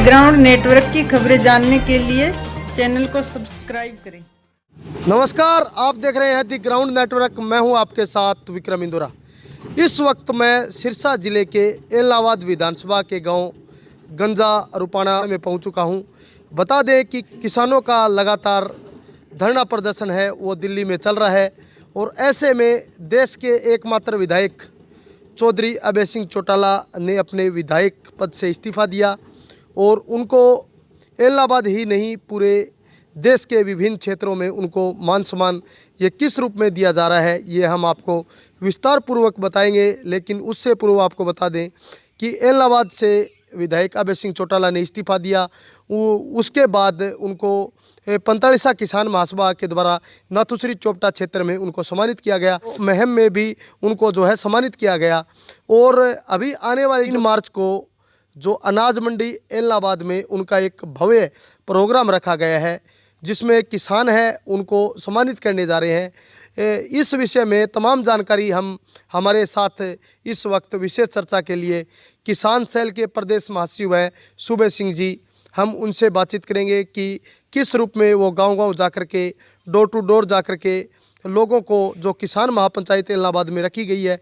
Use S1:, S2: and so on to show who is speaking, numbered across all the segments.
S1: Ground network की खबरें जानने के लिए चैनल को सब्सक्राइब करें।
S2: नमस्कार, आप देख रहे हैं दी ग्राउंड नेटवर्क। मैं हूं आपके साथ विक्रम इंदुरा। इस वक्त मैं सिरसा जिले के एलनाबाद विधानसभा के गांव गंजा रुपाना में पहुंच चुका हूं। बता दें कि किसानों का लगातार धरना प्रदर्शन है वो दिल्ली में चल रहा है और ऐसे में देश के एकमात्र विधायक चौधरी अभय सिंह चौटाला ने अपने विधायक पद से इस्तीफ़ा दिया और उनको एलनाबाद ही नहीं पूरे देश के विभिन्न क्षेत्रों में उनको मान सम्मान ये किस रूप में दिया जा रहा है ये हम आपको विस्तार पूर्वक बताएंगे। लेकिन उससे पूर्व आपको बता दें कि एलनाबाद से विधायक अभय सिंह चौटाला ने इस्तीफ़ा दिया, उसके बाद उनको 45 किसान महासभा के द्वारा नाथुश्री चोपटा क्षेत्र में उनको सम्मानित किया गया। महम में भी उनको जो है सम्मानित किया गया और अभी आने वाले 3 मार्च को जो अनाज मंडी एलनाबाद में उनका एक भव्य प्रोग्राम रखा गया है जिसमें किसान हैं उनको सम्मानित करने जा रहे हैं। इस विषय में तमाम जानकारी हम हमारे साथ इस वक्त विशेष चर्चा के लिए किसान सेल के प्रदेश महासचिव हैं सूबे सिंह जी, हम उनसे बातचीत करेंगे कि किस रूप में वो गांव-गांव जाकर के डोर टू डोर जाकर के लोगों को जो किसान महापंचायत एलनाबाद में रखी गई है,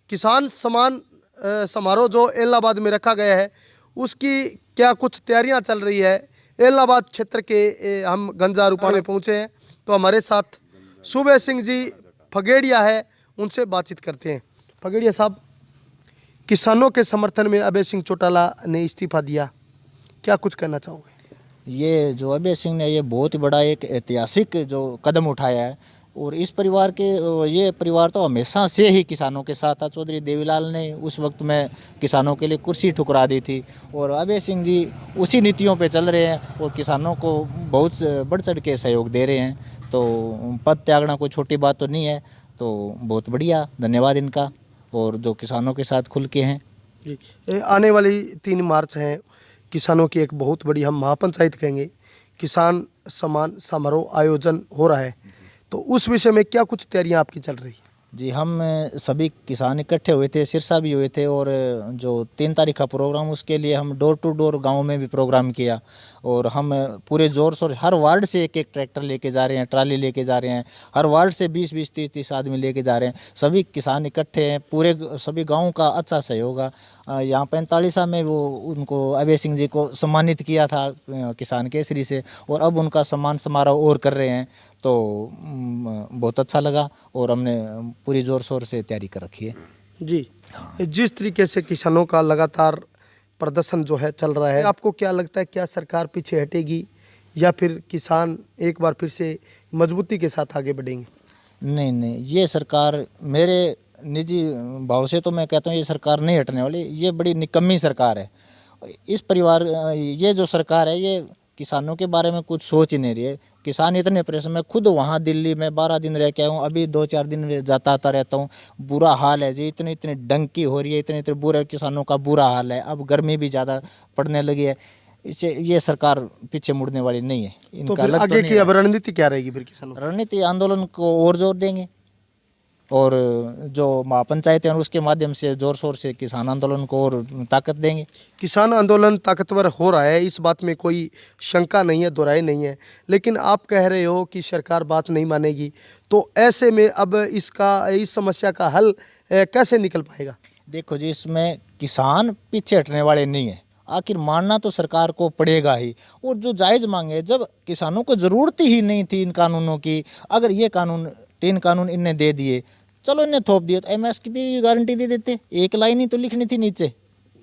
S2: किसान सम्मान समारोह जो एलनाबाद में रखा गया है उसकी क्या कुछ तैयारियां चल रही है। एलनाबाद क्षेत्र के हम गंजा रुपाना में पहुंचे हैं तो हमारे साथ सूबे सिंह जी फगेड़िया है, उनसे बातचीत करते हैं। फगेड़िया साहब, किसानों के समर्थन में अभय सिंह चौटाला ने इस्तीफ़ा दिया, क्या कुछ कहना चाहोगे?
S3: ये जो अभय सिंह ने ये बहुत ही बड़ा एक ऐतिहासिक जो कदम उठाया है और इस परिवार के ये परिवार तो हमेशा से ही किसानों के साथ था। चौधरी देवीलाल ने उस वक्त में किसानों के लिए कुर्सी ठुकरा दी थी और अभय सिंह जी उसी नीतियों पे चल रहे हैं और किसानों को बहुत बढ़ चढ़ के सहयोग दे रहे हैं। तो पद त्यागना कोई छोटी बात तो नहीं है, तो बहुत बढ़िया, धन्यवाद इनका और जो किसानों के साथ खुल के हैं।
S2: जी, आने वाली 3 मार्च हैं, किसानों की एक बहुत बड़ी हम महापंचायत कहेंगे, किसान सम्मान समारोह आयोजन हो रहा है, तो उस विषय में क्या कुछ तैयारियां आपकी चल रही है?
S3: जी, हम सभी किसान इकट्ठे हुए थे, सिरसा भी हुए थे और जो 3 तारीख का प्रोग्राम उसके लिए हम डोर टू डोर गांव में भी प्रोग्राम किया और हम पूरे ज़ोर शोर हर वार्ड से एक ट्रैक्टर लेके जा रहे हैं, ट्राली लेके जा रहे हैं, हर वार्ड से 20-20, 30-30 आदमी लेके जा रहे हैं। सभी किसान इकट्ठे हैं, पूरे सभी गाँव का अच्छा सहयोग है। यहाँ 45 में वो उनको अभय सिंह जी को सम्मानित किया था किसान केसरी से और अब उनका सम्मान समारोह और कर रहे हैं, तो बहुत अच्छा लगा और हमने पूरी ज़ोर शोर से तैयारी कर रखी है।
S2: जी, जिस तरीके से किसानों का लगातार प्रदर्शन जो है चल रहा है, आपको क्या लगता है, क्या सरकार पीछे हटेगी या फिर किसान एक बार फिर से मजबूती के साथ आगे बढ़ेंगे?
S3: नहीं, ये सरकार, मेरे निजी भाव से तो मैं कहता हूँ ये सरकार नहीं हटने वाली। ये बड़ी निकम्मी सरकार है। इस परिवार ये जो सरकार है ये किसानों के बारे में कुछ सोच ही नहीं रही है। किसान इतने परेशान, मैं खुद वहाँ दिल्ली में 12 दिन रह के आया हूँ, अभी 2-4 दिन जाता आता रहता हूँ। बुरा हाल है जी, इतनी डंकी हो रही है, इतने बुरे किसानों का बुरा हाल है। अब गर्मी भी ज़्यादा पड़ने लगी है, इससे ये सरकार पीछे मुड़ने वाली नहीं है।
S2: तो
S3: इनका
S2: फिर आगे की अब रणनीति क्या रहेगी फिर किसानों की?
S3: रणनीति आंदोलन को और जोर देंगे और जो महापंचायत है उसके माध्यम से जोर शोर से किसान आंदोलन को और ताकत देंगे।
S2: किसान आंदोलन ताकतवर हो रहा है, इस बात में कोई शंका नहीं है, दोहराई नहीं है, लेकिन आप कह रहे हो कि सरकार बात नहीं मानेगी, तो ऐसे में अब इस समस्या का हल कैसे निकल पाएगा?
S3: देखो जी, इसमें किसान पीछे हटने वाले नहीं है, आखिर मानना तो सरकार को पड़ेगा ही। और जो जायज़ मांगे, जब किसानों को ज़रूरत ही नहीं थी इन कानूनों की, अगर ये कानून 3 कानून इनने दे दिए, चलो इन्हें थोप दिए, तो एमएसपी की गारंटी दे देते, एक लाइन ही तो लिखनी थी नीचे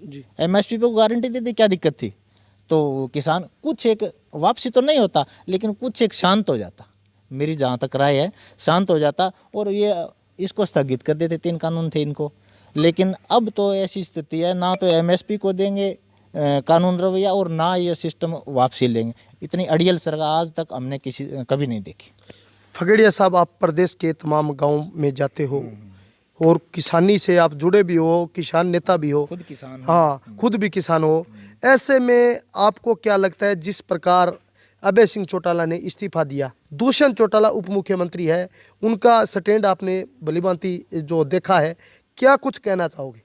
S3: जी, एमएसपी पे गारंटी दे दी, क्या दिक्कत थी? तो किसान कुछ एक वापसी तो नहीं होता लेकिन कुछ एक शांत हो जाता, मेरी जहाँ तक राय है, शांत हो जाता और ये इसको स्थगित कर देते। 3 कानून थे इनको, लेकिन अब तो ऐसी स्थिति है, ना तो एमएसपी को देंगे कानून रवैया और ना ये सिस्टम वापसी लेंगे। इतनी अड़ियल सरकार आज तक हमने कभी नहीं देखी।
S2: फगेड़िया साहब, आप प्रदेश के तमाम गांव में जाते हो और किसानी से आप जुड़े भी हो, किसान नेता भी हो,
S3: खुद किसान,
S2: हाँ, खुद भी किसान हो, ऐसे में आपको क्या लगता है जिस प्रकार अभय सिंह चौटाला ने इस्तीफा दिया, दुष्यंत चौटाला उप मुख्यमंत्री है, उनका स्टैंड आपने भलीभांति जो देखा है, क्या कुछ कहना चाहोगे?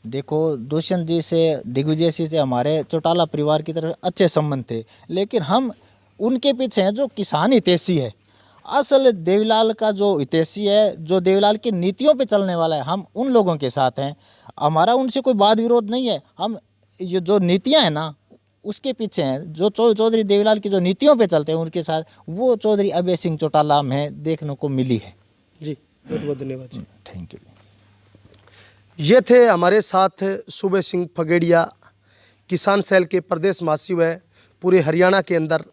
S3: देखो, दुष्यंत जी से, दिग्विजय सिंह से हमारे चौटाला परिवार की तरफ अच्छे संबंध थे, लेकिन हम उनके पीछे हैं जो किसान हितैषी है। असल देवीलाल का जो हितैषी है, जो देवीलाल की नीतियों पे चलने वाला है, हम उन लोगों के साथ हैं। हमारा उनसे कोई वाद विरोध नहीं है। हम ये जो नीतियां हैं ना, उसके पीछे हैं। जो चौधरी देवीलाल की जो नीतियों पे चलते हैं उनके साथ, वो चौधरी अभय सिंह चौटाला में देखने को मिली है।
S2: जी, बहुत बहुत धन्यवाद जी।
S3: Thank you.
S2: ये थे हमारे साथ सूबे सिंह फगेड़िया, किसान सेल के प्रदेश महासचिव है। पूरे हरियाणा के अंदर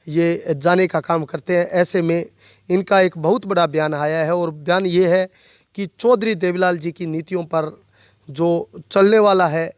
S2: ये जाने का काम करते हैं। ऐसे में इनका एक बहुत बड़ा बयान आया है और बयान ये है कि चौधरी देवीलाल जी की नीतियों पर जो चलने वाला है,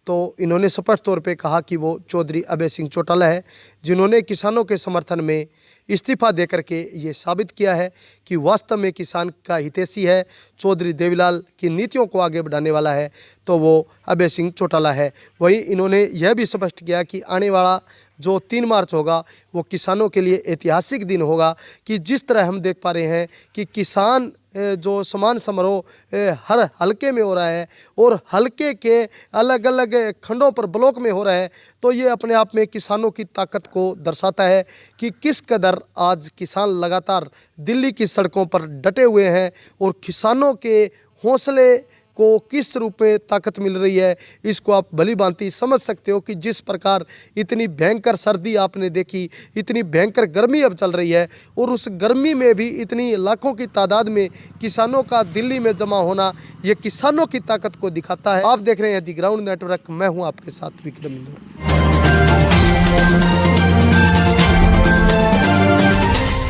S2: तो इन्होंने स्पष्ट तौर पे कहा कि वो चौधरी अभय सिंह चौटाला है, जिन्होंने किसानों के समर्थन में इस्तीफा देकर के ये साबित किया है कि वास्तव में किसान का हितैषी है। चौधरी देवीलाल की नीतियों को आगे बढ़ाने वाला है तो वो अभय सिंह चौटाला है। वहीं इन्होंने यह भी स्पष्ट किया कि आने वाला जो 3 मार्च होगा वो किसानों के लिए ऐतिहासिक दिन होगा, कि जिस तरह हम देख पा रहे हैं कि किसान जो समान समारोह हर हलके में हो रहा है और हलके के अलग अलग खंडों पर ब्लॉक में हो रहा है, तो ये अपने आप में किसानों की ताकत को दर्शाता है कि किस कदर आज किसान लगातार दिल्ली की सड़कों पर डटे हुए हैं और किसानों के हौसले को किस रूप में ताकत मिल रही है। इसको आप भली भांति समझ सकते हो कि जिस प्रकार इतनी भयंकर सर्दी आपने देखी, इतनी भयंकर गर्मी अब चल रही है और उस गर्मी में भी इतनी लाखों की तादाद में किसानों का दिल्ली में जमा होना, ये किसानों की ताकत को दिखाता है। आप देख रहे हैं दी ग्राउंड नेटवर्क, मैं हूं आपके साथ विक्रम इंदौरा।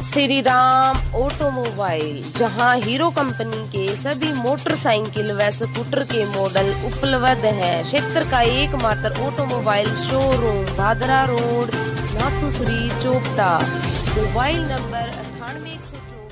S4: श्री राम ऑटोमोबाइल, जहां हीरो कंपनी के सभी मोटरसाइकिल व स्कूटर के मॉडल उपलब्ध हैं। क्षेत्र का एकमात्र automobile showroom, Bhadra road, Nathushri, Chopta. Mobile number 98 124।